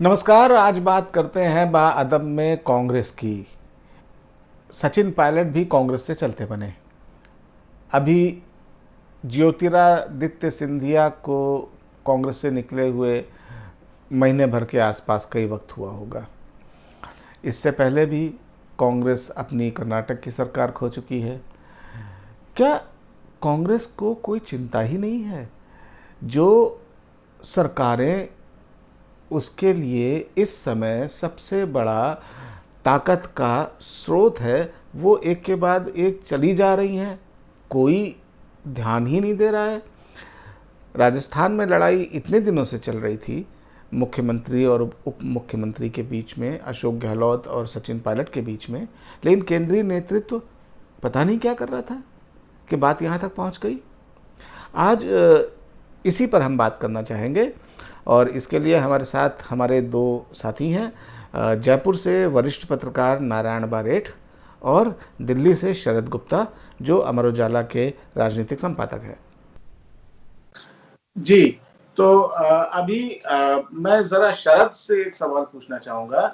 नमस्कार। आज बात करते हैं बाअदब में कांग्रेस की। सचिन पायलट भी कांग्रेस से चलते बने। अभी ज्योतिरादित्य सिंधिया को कांग्रेस से निकले हुए महीने भर के आसपास कई वक्त हुआ होगा। इससे पहले भी कांग्रेस अपनी कर्नाटक की सरकार खो चुकी है। क्या कांग्रेस को कोई चिंता ही नहीं है? जो सरकारें उसके लिए इस समय सबसे बड़ा ताकत का स्रोत है, वो एक के बाद एक चली जा रही हैं। कोई ध्यान ही नहीं दे रहा है। राजस्थान में लड़ाई इतने दिनों से चल रही थी, मुख्यमंत्री और उप मुख्यमंत्री के बीच में, अशोक गहलोत और सचिन पायलट के बीच में, लेकिन केंद्रीय नेतृत्व पता नहीं क्या कर रहा था कि बात यहाँ तक पहुँच गई। आज इसी पर हम बात करना चाहेंगे और इसके लिए हमारे साथ हमारे दो साथी हैं। जयपुर से वरिष्ठ पत्रकार नारायण बारेठ और दिल्ली से शरद गुप्ता, जो अमर उजाला के राजनीतिक संपादक हैं। जी। तो अभी मैं जरा शरद से एक सवाल पूछना चाहूंगा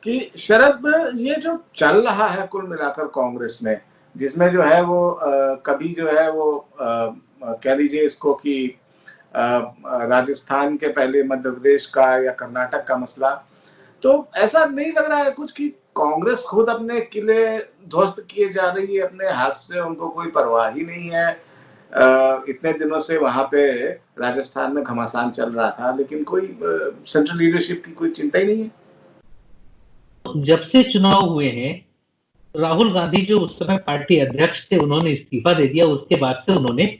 कि शरद, ये जो चल रहा है कुल मिलाकर कांग्रेस में, जिसमें जो है वो कभी जो है वो कह लीजिए इसको कि राजस्थान के पहले मध्य प्रदेश का या कर्नाटक का मसला, तो ऐसा नहीं लग रहा है कुछ कि कांग्रेस खुद अपने किले ध्वस्त किए जा रही है अपने हाथ से? उनको कोई परवाह ही नहीं है। इतने दिनों से वहां पे राजस्थान में घमासान चल रहा था, लेकिन कोई सेंट्रल लीडरशिप की कोई चिंता ही नहीं है। जब से चुनाव हुए हैं, राहुल गांधी जो उस समय पार्टी अध्यक्ष थे, उन्होंने इस्तीफा दे दिया। उसके बाद से उन्होंने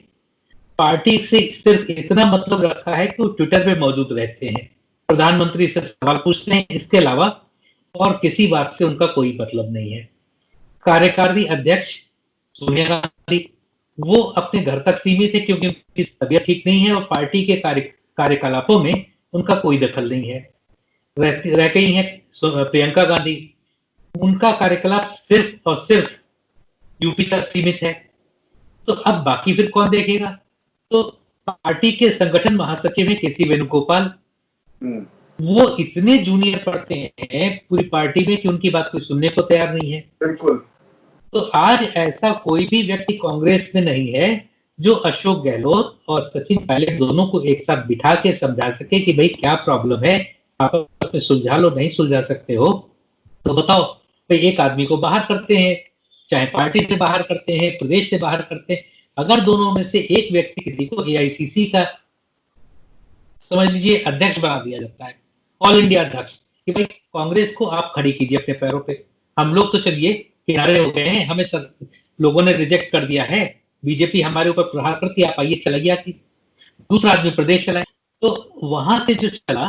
पार्टी से सिर्फ इतना मतलब रखा है कि वो ट्विटर पे मौजूद रहते हैं, प्रधानमंत्री से सवाल पूछते हैं, इसके अलावा और किसी बात से उनका कोई मतलब नहीं है। कार्यकारी अध्यक्ष सोनिया गांधी, वो अपने घर तक सीमित है क्योंकि उनकी तबीयत ठीक नहीं है और पार्टी के कार्यकलापों में उनका कोई दखल नहीं है। रह गई है प्रियंका गांधी, उनका कार्यकलाप सिर्फ और सिर्फ यूपी तक सीमित है। तो अब बाकी फिर कौन देखेगा? तो पार्टी के संगठन महासचिव है केसी वेणुगोपाल, वो इतने जूनियर पड़ते हैं पूरी पार्टी में कि उनकी बात कोई सुनने को तैयार नहीं है। बिल्कुल। तो आज ऐसा कोई भी व्यक्ति कांग्रेस में नहीं है जो अशोक गहलोत और सचिन पायलट दोनों को एक साथ बिठा के समझा सके कि भाई क्या प्रॉब्लम है, आपस में सुलझा लो। नहीं सुलझा सकते हो तो बताओ। भाई एक आदमी को बाहर करते हैं, चाहे पार्टी से बाहर करते हैं, प्रदेश से बाहर करते हैं। अगर दोनों में से एक व्यक्ति किसी को एआईसीसी का समझ लीजिए अध्यक्ष बना दिया जाता है, ऑल इंडिया अध्यक्ष, कि भाई कांग्रेस को आप खड़ी कीजिए अपने पैरों पे, हम लोग तो चलिए किनारे हो गए हैं, हमें सब लोगों ने रिजेक्ट कर दिया है, बीजेपी हमारे ऊपर प्रहार करती, आप आइए चलाइए आती, दूसरा आदमी प्रदेश चलाए। तो वहां से जो चला,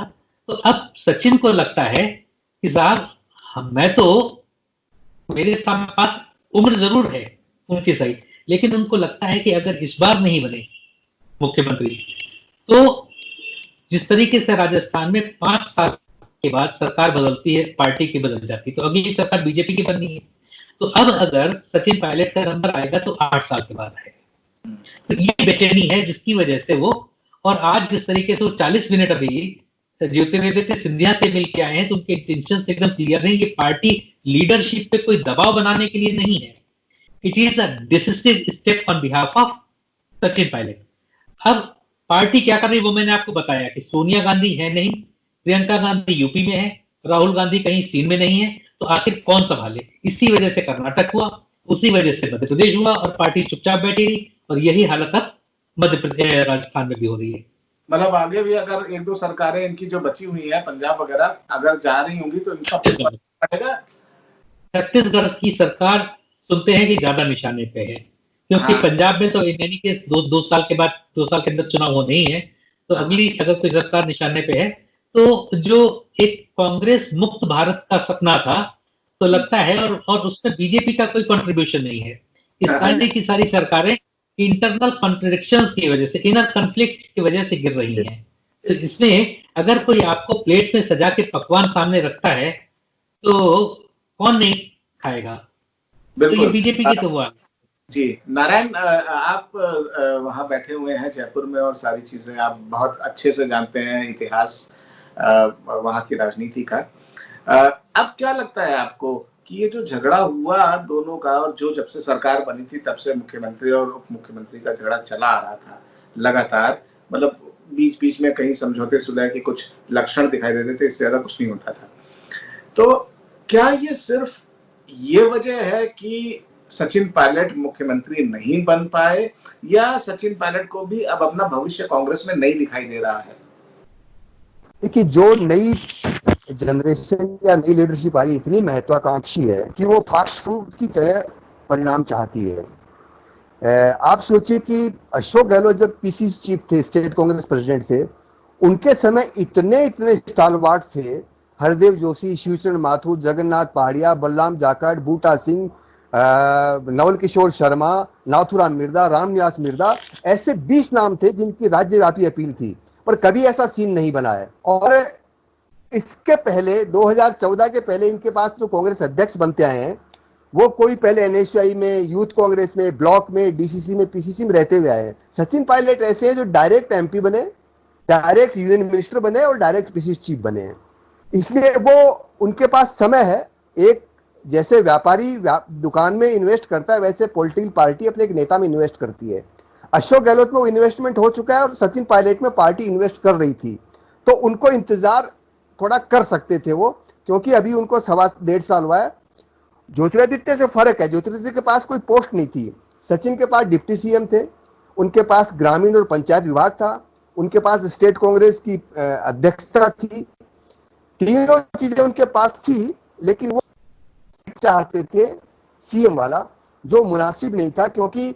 तो अब सचिन को लगता है कि साहब मैं तो, मेरे पास उम्र जरूर है उनकी सही, लेकिन उनको लगता है कि अगर इस बार नहीं बने मुख्यमंत्री तो जिस तरीके से राजस्थान में 5 साल के बाद सरकार बदलती है, पार्टी की बदल जाती है, तो अगली सरकार बीजेपी की बननी है। तो अब अगर सचिन पायलट का नंबर आएगा तो 8 साल के बाद है। तो ये बेचैनी है जिसकी वजह से वो, और आज जिस तरीके से वो 40 मिनट अभी ज्योतिरादित्य सिंधिया से मिल के आए हैं, तो उनके इंटेंशन एकदम क्लियर है। ये पार्टी लीडरशिप पे कोई दबाव बनाने के लिए नहीं है, it is a decisive step on behalf of Sachin Pilot. अब पार्टी क्या कर रही है वो मैंने आपको बताया कि सोनिया गांधी है नहीं, प्रियंका गांधी यूपी में है, राहुल गांधी कहीं सीन में नहीं है, तो आखिर कौन संभाले? इसी वजह से कर्नाटक हुआ, उसी वजह से मध्य प्रदेश हुआ और पार्टी चुपचाप बैठी रही, और यही हालत अब मध्य प्रदेश राजस्थान में भी हो रही है। मतलब आगे भी अगर एक दो सरकारें इनकी जो बची हुई है, पंजाब वगैरह, अगर जा रही होंगी तो इनका पड़ेगा। छत्तीसगढ़ की सरकार सुनते हैं कि ज्यादा निशाने पे है, क्योंकि पंजाब में तो यानी कि दो साल के बाद, 2 साल के अंदर चुनाव होने ही है, तो अगली अगर कोई सरकार निशाने पे है तो जो एक कांग्रेस मुक्त भारत का सपना था, तो लगता है, और उसमें बीजेपी का कोई कंट्रीब्यूशन नहीं है। इस सारी की सारी सरकारें इंटरनल कॉन्ट्रडिक्शंस की वजह से, इनर कॉन्फ्लिक्ट की वजह से गिर रही हैं। तो इसमें अगर कोई आपको प्लेट में सजा के पकवान सामने रखता है तो कौन नहीं खाएगा? तो ये बीजेपी की तो हुआ। जी नारायण, आप वहां बैठे हुए हैं जयपुर में और सारी चीजें आप बहुत अच्छे से जानते हैं, इतिहास वहां की राजनीति का। अब क्या लगता है आपको कि ये जो झगड़ा हुआ दोनों का, और जो जब से सरकार बनी थी तब से मुख्यमंत्री और उप मुख्यमंत्री का झगड़ा चला आ रहा था लगातार, मतलब बीच बीच में कहीं समझौते सुलह के कुछ लक्षण दिखाई देते थे, इससे ज्यादा कुछ नहीं होता था, तो क्या ये सिर्फ ये वजह है कि सचिन पायलट मुख्यमंत्री नहीं बन पाए, या सचिन पायलट को भी अब अपना भविष्य कांग्रेस में नहीं दिखाई दे रहा है? देखिए, जो नई जनरेशन या नई लीडरशिप आई इतनी महत्वाकांक्षी है कि वो फास्ट फूड की तरह परिणाम चाहती है। आप सोचिए कि अशोक गहलोत जब पीसीसी चीफ थे, स्टेट कांग्रेस प्रेसिडेंट थे, उनके समय इतने इतने स्टालवार्ट थे, हरदेव जोशी, शिवचरण माथुर, जगन्नाथ पहाड़िया, बलराम जाखड़, बूटा सिंह, नवल किशोर शर्मा, नाथुराम मिर्जा, रामनिवास मिर्जा, ऐसे 20 नाम थे जिनकी राज्यव्यापी अपील थी, पर कभी ऐसा सीन नहीं बना है। और इसके पहले 2014 के पहले इनके पास जो कांग्रेस अध्यक्ष बनते आए हैं, वो कोई पहले एनएसयूआई में, यूथ कांग्रेस में, ब्लॉक में, डीसीसी में, पीसीसी में रहते हुए आए हैं। सचिन पायलट ऐसे हैं जो डायरेक्ट एमपी बने, डायरेक्ट यूनियन मिनिस्टर बने और डायरेक्ट पीसीसी चीफ बने हैं। इसलिए वो उनके पास समय है। एक जैसे व्यापारी दुकान में इन्वेस्ट करता है, वैसे पॉलिटिकल पार्टी अपने एक नेता में इन्वेस्ट करती है। अशोक गहलोत में वो इन्वेस्टमेंट हो चुका है और सचिन पायलट में पार्टी इन्वेस्ट कर रही थी, तो उनको इंतजार थोड़ा कर सकते थे वो, क्योंकि अभी उनको 1.5 साल हुआ है। ज्योतिरादित्य से फर्क है, ज्योतिरादित्य के पास कोई पोस्ट नहीं थी, सचिन के पास डिप्टी सीएम थे, उनके पास ग्रामीण और पंचायत विभाग था, उनके पास स्टेट कांग्रेस की अध्यक्षता थी, तीनों चीजें उनके पास थी, लेकिन वो चाहते थे सीएम वाला, जो मुनासिब नहीं था, क्योंकि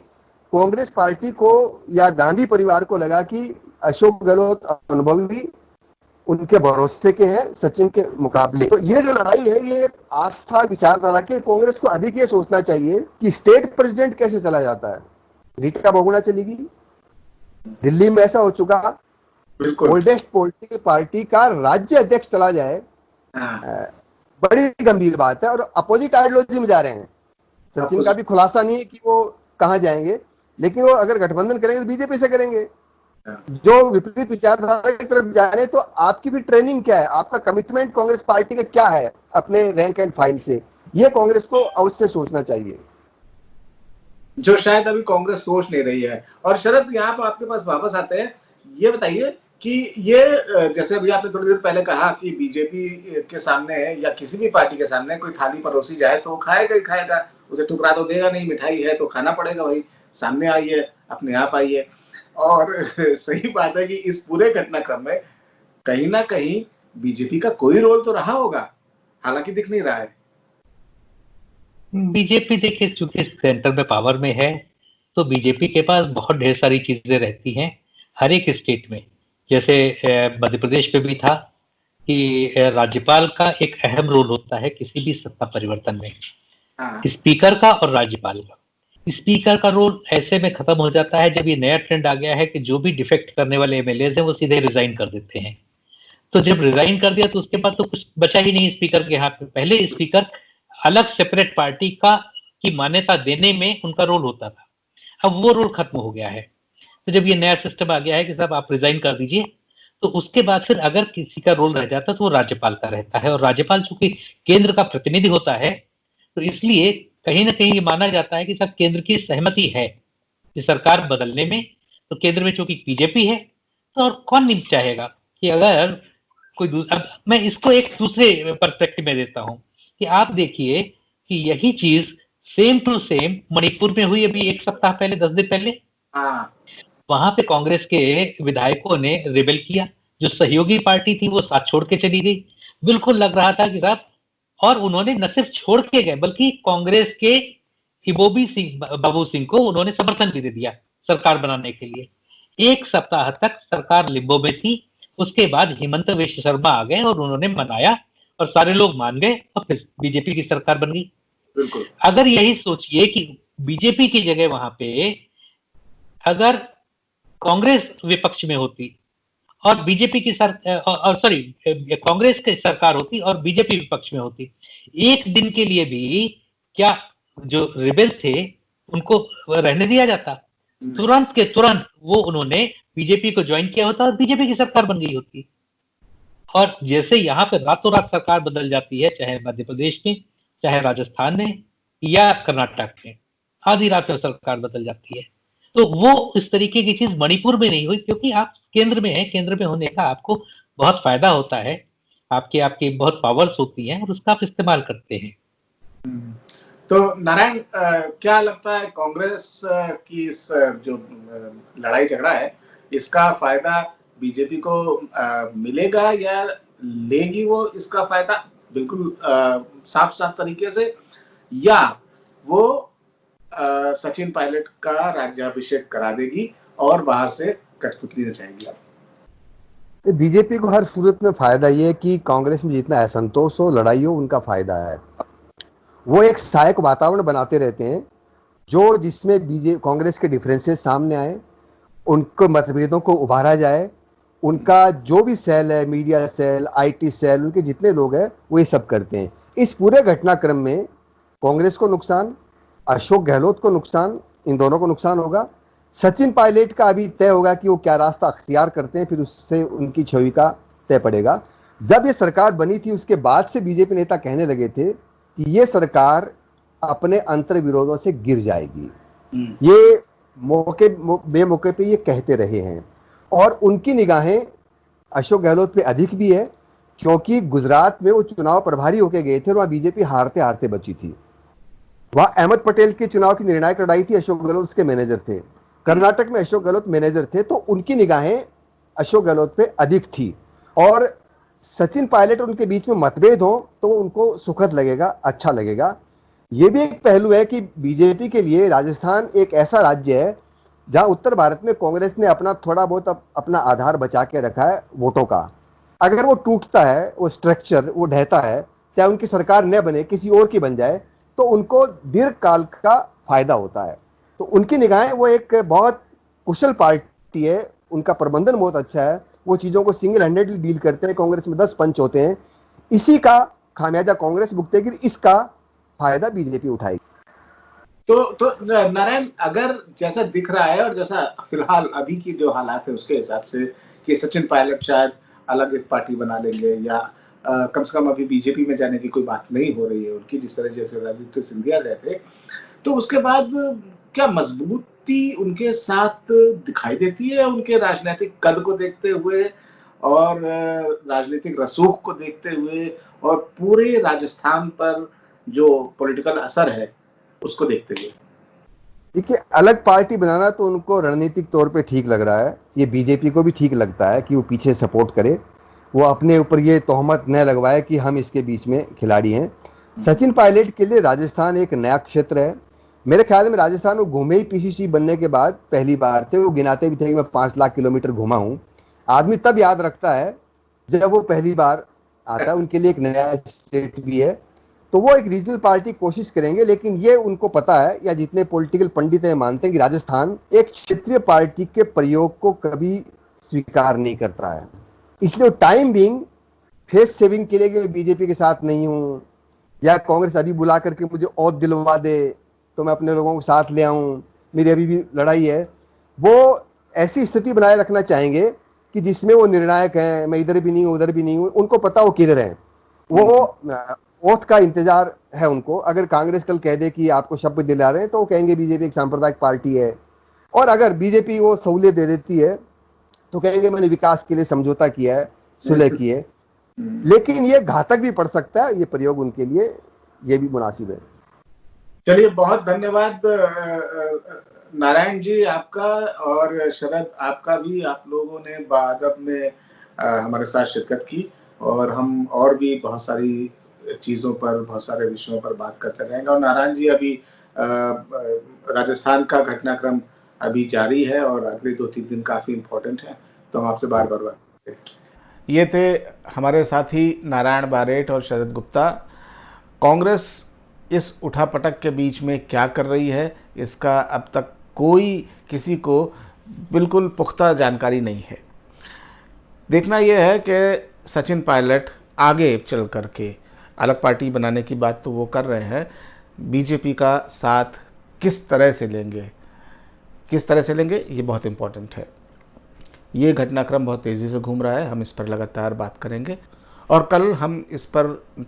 कांग्रेस पार्टी को या गांधी परिवार को लगा कि अशोक गहलोत अनुभवी, उनके भरोसे के हैं सचिन के मुकाबले। तो ये जो लड़ाई है, ये आस्था विचारधारा के, कांग्रेस को अधिक ये सोचना चाहिए कि स्टेट प्रेसिडेंट कैसे चला जाता है। रीटा बहुगुणा चलेगी, दिल्ली में ऐसा हो चुका, ओल्डेस्ट पॉलिटिकल पार्टी का राज्य अध्यक्ष चला जाए, बड़ी गंभीर बात है। और अपोजिट आइडियोलॉजी में जा रहे हैं। सचिन का भी खुलासा नहीं है कि वो कहां जाएंगे, लेकिन वो अगर गठबंधन करेंगे तो बीजेपी से करेंगे। जो विपरीत विचारधारा की तरफ जा रहे हैं, तो आपकी भी ट्रेनिंग क्या है, आपका कमिटमेंट कांग्रेस पार्टी का क्या है अपने रैंक एंड फाइल से, ये कांग्रेस को अवश्य सोचना चाहिए, जो शायद अभी कांग्रेस सोच नहीं रही है। और शरद, यहाँ पर आपके पास वापस आते हैं, ये बताइए कि ये जैसे अभी आपने थोड़ी देर पहले कहा कि बीजेपी के सामने या किसी भी पार्टी के सामने कोई थाली परोसी जाए तो खाएगा ही खाएगा, उसे ठुकरा तो देगा नहीं, मिठाई है तो खाना पड़ेगा, भाई सामने आइए, अपने आप आइए। और सही बात है कि इस पूरे घटनाक्रम में कहीं ना कहीं बीजेपी का कोई रोल तो रहा होगा, हालांकि दिख नहीं रहा है। बीजेपी देखिए, चूंकि सेंटर में पावर में है, तो बीजेपी के पास बहुत ढेर सारी चीजें रहती हैं हर एक स्टेट में। जैसे मध्य प्रदेश में भी था कि राज्यपाल का एक अहम रोल होता है किसी भी सत्ता परिवर्तन में, स्पीकर का और राज्यपाल का। स्पीकर का रोल ऐसे में खत्म हो जाता है जब ये नया ट्रेंड आ गया है कि जो भी डिफेक्ट करने वाले एमएलए हैं वो सीधे रिजाइन कर देते हैं। तो जब रिजाइन कर दिया तो उसके बाद तो कुछ बचा ही नहीं स्पीकर के हाथ में। पहले स्पीकर अलग सेपरेट पार्टी का की मान्यता देने में उनका रोल होता था, अब वो रोल खत्म हो गया है। तो जब ये नया सिस्टम आ गया है कि साहब आप रिजाइन कर दीजिए, तो उसके बाद फिर अगर किसी का रोल रह जाता तो वो राज्यपाल का रहता है। और राज्यपाल चूंकि केंद्र का प्रतिनिधि होता है, तो इसलिए कहीं ना कहीं ये माना जाता है कि सब केंद्र की सहमति है कि सरकार बदलने में। तो केंद्र में चूंकि बीजेपी है, तो और कौन नहीं चाहेगा कि अगर कोई दूसरा। अब मैं इसको एक दूसरे पर्सपेक्टिव में देता हूं कि आप देखिए कि यही चीज सेम टू सेम मणिपुर में हुई अभी 1 सप्ताह पहले, 10 दिन पहले। वहां पे कांग्रेस के विधायकों ने रिबेल किया, जो सहयोगी पार्टी थी वो साथ छोड़ के चली गई। बिल्कुल लग रहा था कि साहब, और उन्होंने न सिर्फ छोड़ के गए बल्कि कांग्रेस के हिबोबी सिंह, बाबू सिंह को उन्होंने समर्थन भी दे दिया सरकार बनाने के लिए। 1 सप्ताह तक सरकार लिम्बो में थी, उसके बाद हिमंत विश्व शर्मा आ गए और उन्होंने मनाया और सारे लोग मान गए और फिर बीजेपी की सरकार बन गई। बिल्कुल। अगर यही सोचिए कि बीजेपी की जगह वहां पे अगर कांग्रेस विपक्ष में होती और बीजेपी की कांग्रेस की सरकार होती और बीजेपी विपक्ष में होती, एक दिन के लिए भी क्या जो रिबेल थे उनको रहने दिया जाता? तुरंत के तुरंत वो उन्होंने बीजेपी को ज्वाइन किया होता और बीजेपी की सरकार बन गई होती। और जैसे यहाँ पे रातों रात सरकार बदल जाती है, चाहे मध्य प्रदेश में, चाहे राजस्थान में या कर्नाटक में, आधी रात में सरकार बदल जाती है। तो वो इस तरीके की चीज मणिपुर में नहीं हुई, क्योंकि आप केंद्र में हैं, केंद्र में होने का आपको बहुत फायदा होता है, आपकी आपकी बहुत पावर्स होती हैं और उसका आप इस्तेमाल करते हैं। तो नारायण, क्या लगता है कांग्रेस की इस जो लड़ाई झगड़ा है, इसका फायदा बीजेपी को मिलेगा या लेगी वो इसका फायदा बिल्कुल साफ साफ तरीके से, या वो सचिन पायलट का राज्याभिषेक करा देगी और बाहर से कठपुतली नचाएगी? बीजेपी को हर सूरत में फायदा ये है कि कांग्रेस में जितना असंतोष हो, लड़ाई हो, उनका फायदा है। वो एक सहायक वातावरण बनाते रहते हैं जो जिसमें बीजेपी कांग्रेस के डिफरेंसेस सामने आए, उनको मतभेदों को उभारा जाए, उनका जो भी सेल है, मीडिया सेल, आईटी सेल, उनके जितने लोग हैं वो ये सब करते हैं। इस पूरे घटनाक्रम में कांग्रेस को नुकसान, अशोक गहलोत को नुकसान, इन दोनों को नुकसान होगा। सचिन पायलट का अभी तय होगा कि वो क्या रास्ता अख्तियार करते हैं, फिर उससे उनकी छवि का तय पड़ेगा। जब ये सरकार बनी थी उसके बाद से बीजेपी नेता कहने लगे थे कि ये सरकार अपने अंतर विरोधों से गिर जाएगी। ये बेमौके पे ये कहते रहे हैं और उनकी निगाहें अशोक गहलोत पे अधिक भी है, क्योंकि गुजरात में वो चुनाव प्रभारी होके गए थे और वहां बीजेपी हारते हारते बची थी। वहां अहमद पटेल के चुनाव की निर्णायक लड़ाई थी, अशोक गहलोत उसके मैनेजर थे। कर्नाटक में अशोक गहलोत मैनेजर थे, तो उनकी निगाहें अशोक गहलोत पे अधिक थी। और सचिन पायलट और उनके बीच में मतभेद हो तो उनको सुखद लगेगा, अच्छा लगेगा। ये भी एक पहलू है कि बीजेपी के लिए राजस्थान एक ऐसा राज्य है जहां उत्तर भारत में कांग्रेस ने अपना थोड़ा बहुत अपना आधार बचा के रखा है वोटों का। अगर वो टूटता है, वो स्ट्रक्चर वो ढहता है, चाहे उनकी सरकार न बने, किसी और की बन जाए, तो उनको दीर्घ काल का फायदा होता है। तो उनकी निगाहें वो एक बहुत कुशल पार्टी है, उनका प्रबंधन बहुत अच्छा है, वो चीजों को सिंगल हैंडेडली डील करते हैं। कांग्रेस में 10 पंच होते हैं, इसी का खामियाजा कांग्रेस भुगतेगी, इसका फायदा बीजेपी उठाएगी। तो नारायण, अगर जैसा दिख रहा है और जैसा फिलहाल अभी की जो हालात है उसके हिसाब से कि सचिन पायलट शायद अलग एक पार्टी बना लेंगे या कम से कम अभी बीजेपी में जाने की कोई बात नहीं हो रही है उनकी, जिस तरह ज्योतिरादित्य सिंधिया गए थे, तो उसके बाद क्या मजबूती उनके साथ दिखाई देती है उनके राजनीतिक कद को देखते हुए और राजनीतिक रसूख को देखते हुए और पूरे राजस्थान पर जो पॉलिटिकल असर है उसको देखते हुए? देखिए, अलग पार्टी बनाना तो उनको रणनीतिक तौर पे ठीक लग रहा है, ये बीजेपी को भी ठीक लगता है कि वो पीछे सपोर्ट करे, वो अपने ऊपर ये तोहमत न लगवाए कि हम इसके बीच में खिलाड़ी हैं। सचिन पायलट के लिए राजस्थान एक नया क्षेत्र है। मेरे ख्याल में राजस्थान वो घूमे ही पीसीसी बनने के बाद पहली बार थे, वो गिनाते भी थे कि मैं 5 लाख किलोमीटर घुमा हूँ। आदमी तब याद रखता है जब वो पहली बार आता है। उनके लिए एक नया स्टेट भी है, तो वो एक रीजनल पार्टी कोशिश करेंगे, लेकिन ये उनको पता है, या जितने पॉलिटिकल पंडित हैं मानते हैं कि राजस्थान एक क्षेत्रीय पार्टी के प्रयोग को कभी स्वीकार नहीं करता है। इसलिए टाइम बीइंग फेस सेविंग के लिए कि बीजेपी के साथ नहीं हूं, या कांग्रेस अभी बुला करके मुझे और दिलवा दे तो मैं अपने लोगों को साथ ले आऊं, मेरी अभी भी लड़ाई है, वो ऐसी स्थिति बनाए रखना चाहेंगे कि जिसमें वो निर्णायक हैं, मैं इधर भी नहीं हूं उधर भी नहीं हूं, उनको पता वो किधर है। वो ओथ का इंतजार है उनको। अगर कांग्रेस कल कह दे कि आपको शपथ दिला रहे हैं, तो वो कहेंगे बीजेपी एक सांप्रदायिक पार्टी है। और अगर बीजेपी वो सहूलियत दे देती है तो कहेंगे मैंने विकास के लिए समझौता किया है, सुलह की है। लेकिन ये घातक भी पड़ सकता है, ये प्रयोग उनके लिए ये भी मुनासिब है। चलिए, बहुत धन्यवाद नारायण जी आपका, और शरद आपका भी। आप लोगों ने बाअदब में हमारे साथ शिरकत की, और हम और भी बहुत सारी चीज़ों पर, बहुत सारे विषयों पर बात करते रहेंगे। और नारायण जी, अभी राजस्थान का घटनाक्रम अभी जारी है और अगले 2-3 दिन काफ़ी इम्पोर्टेंट है, तो हम आपसे बार बार बात करेंगे। ये थे हमारे साथी नारायण बारेट और शरद गुप्ता। कांग्रेस इस उठापटक के बीच में क्या कर रही है, इसका अब तक कोई किसी को बिल्कुल पुख्ता जानकारी नहीं है। देखना यह है कि सचिन पायलट आगे चल करके अलग पार्टी बनाने की बात तो वो कर रहे हैं, बीजेपी का साथ किस तरह से लेंगे ये बहुत इम्पोर्टेंट है। ये घटनाक्रम बहुत तेज़ी से घूम रहा है, हम इस पर लगातार बात करेंगे और कल हम इस पर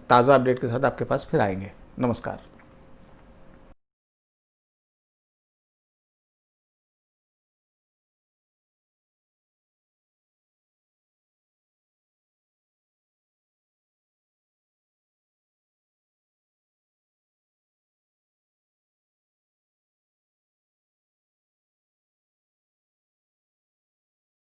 ताज़ा अपडेट के साथ आपके पास फिर आएंगे। नमस्कार।